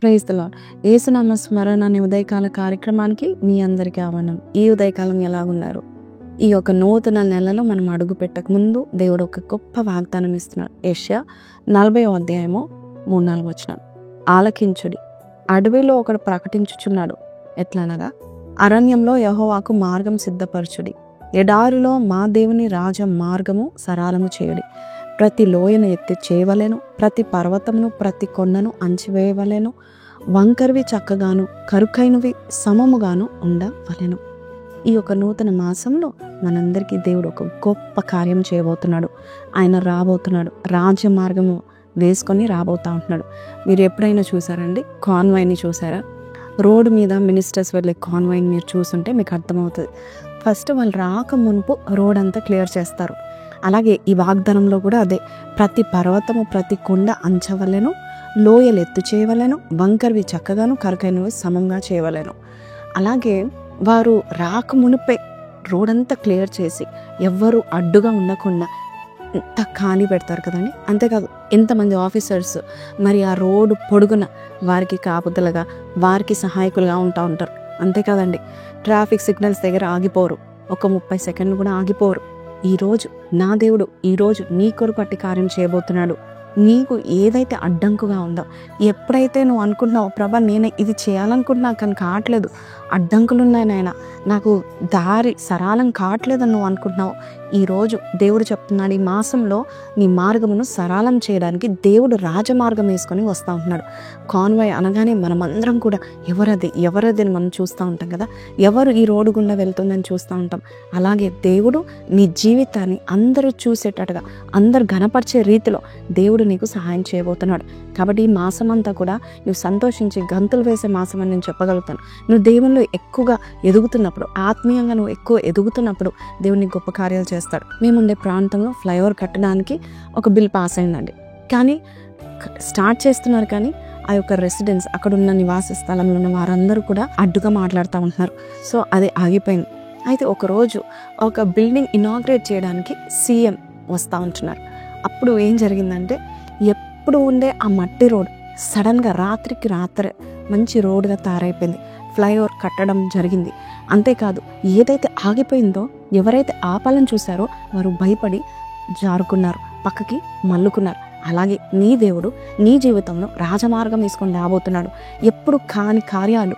Praise the lord. యేసునామ స్మరణ అనే ఉదయకాల కార్యక్రమానికి మీ అందరికీ ఆహ్వానం. ఈ ఉదయకాలం ఎలాగున్నారు? ఈ యొక్క నూతన నెలలో మనం అడుగు పెట్టక ముందు దేవుడు ఒక గొప్ప వాగ్దానం ఇస్తున్నాడు. యెషయా 40వ అధ్యాయము 3-4 వచనాలు. ఆలకించుడి, అడవిలో ఒకడు ప్రకటించుచున్నాడు. ఎట్లనగా, అరణ్యంలో యెహోవాకు మార్గం సిద్ధపరచుడి, ఎడారిలో మా దేవుని రాజ మార్గము సరళము చేయుడి. ప్రతి లోయను ఎత్తి చేయవలెను, ప్రతి పర్వతమును ప్రతి కొండను అంచివేయవలెను, వంకరివి చక్కగాను కరుకైనవి సమముగాను ఉండవలెను. ఈ యొక్క నూతన మాసంలో మనందరికీ దేవుడు ఒక గొప్ప కార్యం చేయబోతున్నాడు. ఆయన రాబోతున్నాడు, రాజ్య మార్గము వేసుకొని రాబోతూ ఉంటున్నాడు. మీరు ఎప్పుడైనా చూసారండి కాన్వాయ్ని చూసారా? రోడ్డు మీద మినిస్టర్స్ వెళ్ళే కాన్వాయ్ని మీరు చూస్తుంటే మీకు అర్థమవుతుంది. ఫస్ట్ వాళ్ళు రాక మునుపు రోడ్ అంతా క్లియర్ చేస్తారు. అలాగే ఈ వాగ్దానంలో కూడా అదే. ప్రతి పర్వతము ప్రతి కొండ అంచవలెను, లోయలు ఎత్తు చేయవలెను, వంకరివి చక్కగాను కరకైనవి సమంగా చేయవలెను. అలాగే వారు రాక మునిపే రోడ్ అంతా క్లియర్ చేసి ఎవ్వరూ అడ్డుగా ఉండకుండా ఎంత ఖాళీ పెడతారు కదండి. అంతేకాదు ఎంతమంది ఆఫీసర్స్ మరి ఆ రోడ్డు పొడుగున వారికి కాపుదలగా వారికి సహాయకులుగా ఉంటారు. అంతేకాదండి, ట్రాఫిక్ సిగ్నల్స్ దగ్గర ఆగిపోరు, ఒక 30 సెకండ్లు కూడా ఆగిపోరు. ఈరోజు నా దేవుడు ఈరోజు నీ కొరకు అట్టి కార్యం చేయబోతున్నాడు. నీకు ఏదైతే అడ్డంకుగా ఉందో, ఎప్పుడైతే నువ్వు అనుకుంటున్నావు ప్రభా నేను ఇది చేయాలనుకుంటున్నా కానీ కావట్లేదు, అడ్డంకులు ఉన్నాయి నాయన, నాకు దారి సరళం కావట్లేదని నువ్వు అనుకుంటున్నావు, ఈరోజు దేవుడు చెప్తున్నాడు, ఈ మాసంలో నీ మార్గమును సరళం చేయడానికి దేవుడు రాజమార్గం వేసుకొని వస్తూ ఉంటున్నాడు. కాన్వాయ్ అనగానే మనమందరం కూడా ఎవరది అని మనం చూస్తూ ఉంటాం కదా, ఎవరు ఈ రోడ్డు గుండా వెళ్తుందని చూస్తూ ఉంటాం. అలాగే దేవుడు నీ జీవితాన్ని అందరూ చూసేటట్టుగా, అందరు ఘనపరిచే రీతిలో దేవుడు నీకు సహాయం చేయబోతున్నాడు. కాబట్టి ఈ మాసం అంతా కూడా నువ్వు సంతోషించి గంతులు వేసే మాసం అని నేను చెప్పగలుగుతాను. నువ్వు దేవునిలో ఎక్కువగా ఎదుగుతున్నప్పుడు, ఆత్మీయంగా నువ్వు ఎక్కువ ఎదుగుతున్నప్పుడు దేవుని గొప్ప కార్యాలు చేస్తాడు. మేముండే ప్రాంతంలో ఫ్లైఓవర్ కట్టడానికి ఒక బిల్ పాస్ అయిందండి. కానీ స్టార్ట్ చేస్తున్నారు, కానీ ఆ యొక్క రెసిడెన్స్ అక్కడ ఉన్న నివాస స్థలంలో ఉన్న వారందరూ కూడా అడ్డుగా మాట్లాడుతూ ఉంటున్నారు. సో అది ఆగిపోయింది. అయితే ఒకరోజు ఒక బిల్డింగ్ ఇనాగ్రేట్ చేయడానికి సీఎం వస్తూ ఉంటున్నారు. అప్పుడు ఏం జరిగిందంటే, ఎప్పుడు ఉండే ఆ మట్టి రోడ్ సడన్గా రాత్రికి రాత్రే మంచి రోడ్గా తయారైపోయింది. ఫ్లైఓవర్ కట్టడం జరిగింది. అంతేకాదు, ఏదైతే ఆగిపోయిందో ఎవరైతే ఆపాలని చూశారో వారు భయపడి జారుకున్నారు, పక్కకి మల్లుకున్నారు. అలాగే నీ దేవుడు నీ జీవితంలో రాజమార్గం వేసుకొని రాబోతున్నాడు. ఎప్పుడు కాని కార్యాలు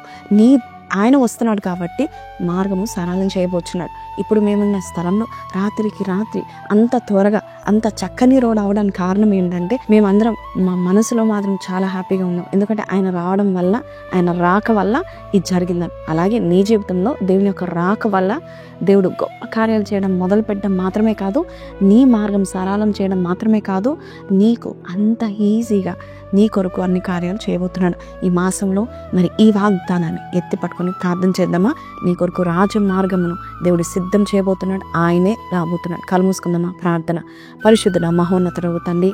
ఆయన వస్తున్నాడు కాబట్టి మార్గము సరళం చేయబోతున్నాడు. ఇప్పుడు మేమున్న స్థలంలో రాత్రికి రాత్రి అంత త్వరగా అంత చక్కని రోడ్ అవడానికి కారణం ఏంటంటే, మేమందరం మా మనసులో మాత్రం చాలా హ్యాపీగా ఉన్నాం. ఎందుకంటే ఆయన రావడం వల్ల, ఆయన రాక వల్ల ఇది జరిగిందని. అలాగే నీ జీవితంలో దేవుని యొక్క రాక వల్ల దేవుడు గొప్ప కార్యాలు చేయడం మొదలు పెట్టడం మాత్రమే కాదు, నీ మార్గం సరళం చేయడం మాత్రమే కాదు, నీకు అంత ఈజీగా నీ కొరకు అన్ని కార్యాలు చేయబోతున్నాడు. ఈ మాసంలో మరి ఈ వాగ్దానాన్ని ఎత్తి పట్టుకొని ప్రార్థన చేద్దామా? నీ కొరకు రాజ మార్గమును దేవుడు సిద్ధం చేయబోతున్నాడు, ఆయనే రాబోతున్నాడు. కళ్ళు మూసుకుందామా? ప్రార్థన. పరిశుద్ధుడ మహోన్నతుడవు తండ్రి,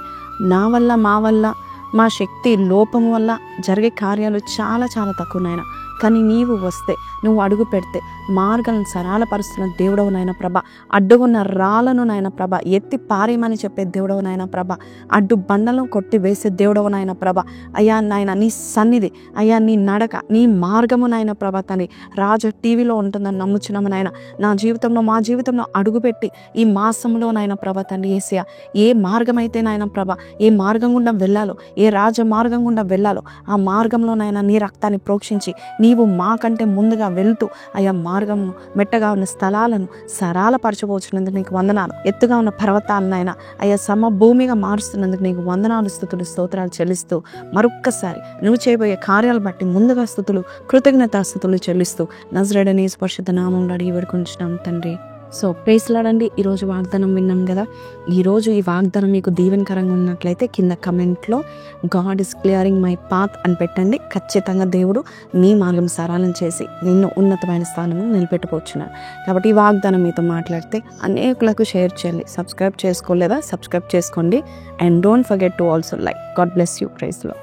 నా వల్ల మా వల్ల మా శక్తి లోపం వల్ల జరిగే కార్యాలు చాలా చాలా తక్కువ నాయన. కానీ నీవు వస్తే, నువ్వు అడుగు పెడితే మార్గాలను సరళపరుస్తున్న దేవుడవు నాయన ప్రభ, అడ్డుగున్న రాళ్ళను నాయన ప్రభ ఎత్తి పారేయమని చెప్పే దేవుడవు నాయన ప్రభ, అడ్డు బండలను కొట్టి వేసే దేవుడవు నాయన ప్రభ. అయ్యా నాయన నీ సన్నిధి, అయ్యా నీ నడక, నీ మార్గము నాయన ప్రభ తండ్రి రాజ టీవీలో ఉంటుందని నమ్ముచున్నాము నాయన. నా జీవితంలో మా జీవితంలో అడుగుపెట్టి ఈ మాసంలో నాయన ప్రభ తండ్రి యేసయ్య, ఏ మార్గం అయితే నాయన ప్రభ, ఏ మార్గం గుండా వెళ్ళాలో, ఏ రాజ మార్గం గుండా వెళ్ళాలో ఆ మార్గంలో నాయన నీ రక్తాన్ని ప్రోక్షించి నీవు మాకంటే ముందుగా వెళ్తూ అయ్యా మార్గంను, మెట్టగా ఉన్న స్థలాలను సరళపరచబోచున్నందుకు నీకు వందనాలు. ఎత్తుగా ఉన్న పర్వతాలను ఆయన అయ్యా సమభూమిగా మారుస్తున్నందుకు నీకు వందనాలు, స్తుతులు, స్తోత్రాలు చెల్లిస్తూ మరొక్కసారి నువ్వు చేయబోయే కార్యాలు బట్టి ముందుగా స్తుతులు, కృతజ్ఞతాస్తుతులు చెల్లిస్తూ నజరేయుడైన యేసు పరిశుద్ధ నామములో అడిగి వేడుకొంచున్నాం తండ్రి. So praise the lord. ఈరోజు వాగ్దానం విన్నాం కదా. ఈరోజు ఈ వాగ్దానం మీకు దీవెనకరంగా ఉన్నట్లయితే కింద కమెంట్లో God is clearing my path అని పెట్టండి. ఖచ్చితంగా దేవుడు నీ మార్గం సరళం చేసి నిన్ను ఉన్నతమైన స్థానంలో నిలబెట్టబోచున్నాడు. కాబట్టి ఈ వాగ్దానం మీతో మాట్లాడితే అనేకులకు షేర్ చేయాలి. సబ్స్క్రైబ్ చేసుకోలేదా? సబ్స్క్రైబ్ చేసుకోండి. And don't forget to also like. God bless you. Praise the lord.